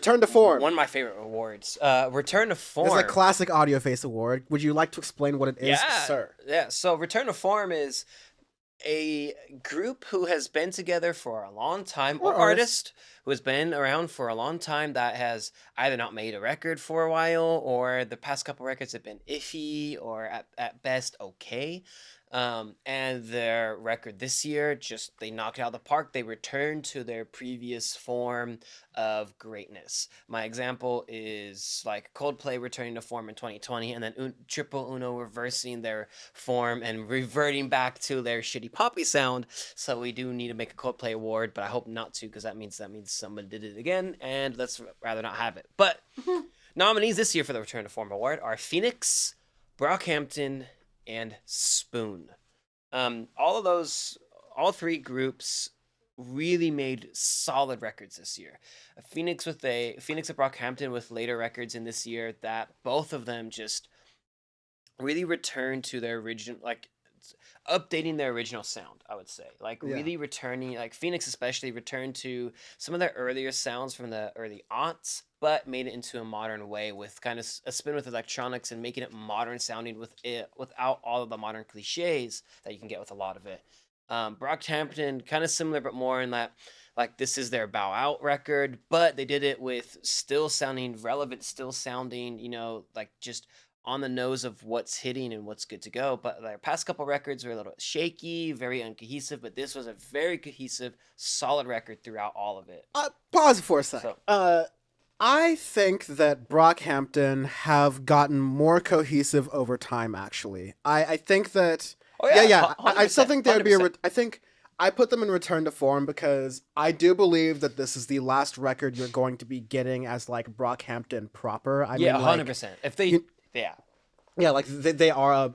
Return to Form. One of my favorite awards. Return to Form. It's a classic Audioface award. Would you like to explain what it is, sir? Yeah. So Return to Form is a group who has been together for a long time, or artist who has been around for a long time that has either not made a record for a while, or the past couple records have been iffy or at best okay. And their record this year, just they knocked it out of the park. They returned to their previous form of greatness. My example is like Coldplay returning to form in 2020, and then Triple Uno reversing their form and reverting back to their shitty poppy sound. So we do need to make a Coldplay award, but I hope not to, because that means someone did it again, and let's rather not have it. But nominees this year for the Return to Form award are Phoenix, Brockhampton, and Spoon. All three groups really made solid records this year. Phoenix and Brockhampton with later records in this year that both of them just really returned to their original, like updating their original sound, I would say. Like really returning, like Phoenix especially returned to some of their earlier sounds from the early aughts, but made it into a modern way with kind of a spin with electronics and making it modern sounding without all of the modern cliches that you can get with a lot of it. Brockhampton, kind of similar, but more in that, like, this is their bow out record, but they did it with still sounding relevant, still sounding, like just on the nose of what's hitting and what's good to go. But their past couple records were a little shaky, very uncohesive, but this was a very cohesive, solid record throughout all of it. Pause for a sec. I think that Brockhampton have gotten more cohesive over time, actually. I think that... Oh, yeah. I still think there would be I think I put them in Return to Form because I do believe that this is the last record you're going to be getting as, like, Brockhampton proper. I mean, 100%. If they... Yeah, like they are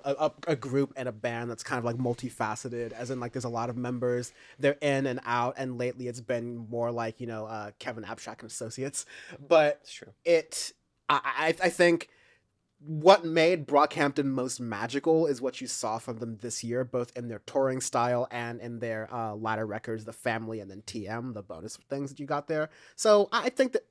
a group and a band that's kind of like multifaceted, as in like there's a lot of members, they're in and out, and lately it's been more like, Kevin Abstract and Associates. But it's true. I think what made Brockhampton most magical is what you saw from them this year, both in their touring style and in their latter records, The Family and then TM, the bonus things that you got there. So I think that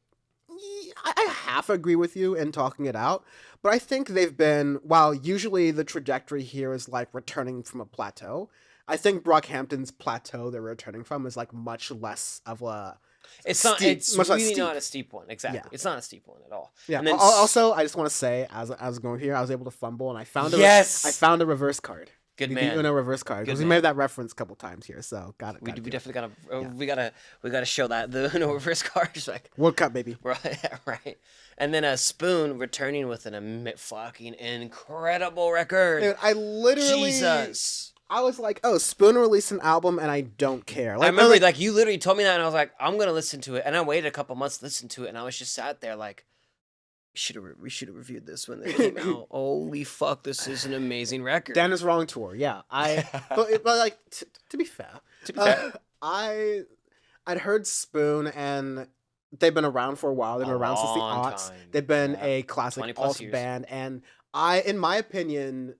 I half agree with you in talking it out, but I think they've been, while usually the trajectory here is like returning from a plateau, I think Brockhampton's plateau they're returning from is like much less of a... It's really not a steep one. Exactly. Yeah. It's not a steep one at all. Yeah. And then, also, I just want to say, as I was going here, I was able to fumble and I found I found a reverse card. Good man. The Uno reverse card, because we made that reference a couple times here, so got it. We definitely gotta we gotta show that the Uno reverse card is like World Cup, baby. Right. And then Spoon returning with an fucking incredible record. Dude, I literally Jesus. I was like, oh, Spoon released an album and I don't care. Like, I remember like you literally told me that and I was like, I'm gonna listen to it, and I waited a couple months to listen to it, and I was just sat there like, we should have reviewed this when it came out. Holy fuck, this is an amazing record. Dan is Wrong tour, yeah. But like to be fair, I'd heard Spoon and they've been around for a while. They've been around since the aughts. They've been a classic alt band, and in my opinion,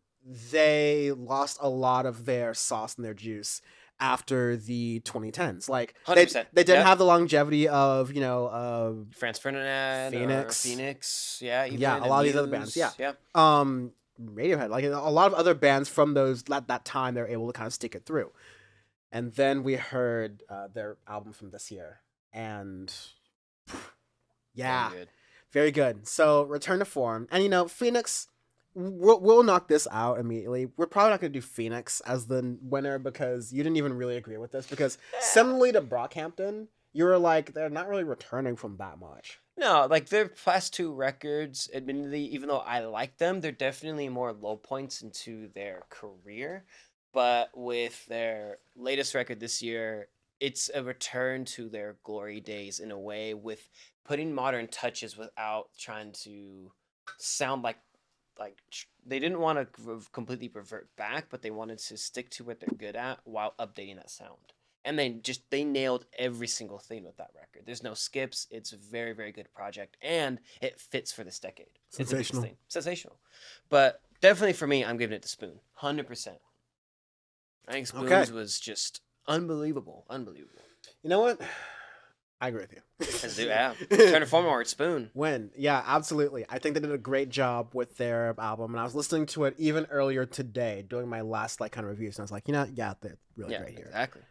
they lost a lot of their sauce and their juice after the 2010s. Like, 100%. They didn't have the longevity of, Franz Ferdinand, Phoenix. Yeah, a lot of these other bands. Yeah. Radiohead, like a lot of other bands from that time, they're able to kind of stick it through. And then we heard their album from this year, and very good. So Return to Form, and Phoenix. We'll knock this out immediately. We're probably not going to do Phoenix as the winner because you didn't even really agree with this. Because similarly to Brockhampton, you were like, they're not really returning from that much. No, like their past two records, admittedly, even though I like them, they're definitely more low points into their career. But with their latest record this year, it's a return to their glory days in a way, with putting modern touches without trying to sound like they didn't want to completely revert back, but they wanted to stick to what they're good at while updating that sound. And they nailed every single thing with that record. There's no skips. It's a very, very good project, and it fits for this decade. Sensational. It's Sensational. But definitely for me, I'm giving it to Spoon. 100%. I think Spoon's was just unbelievable. Unbelievable. You know what? I agree with As you. do, yeah. Turn to form or Spoon. When, yeah, absolutely. I think they did a great job with their album, and I was listening to it even earlier today, doing my last like kind of reviews, and I was like, yeah, they're really great here. Exactly.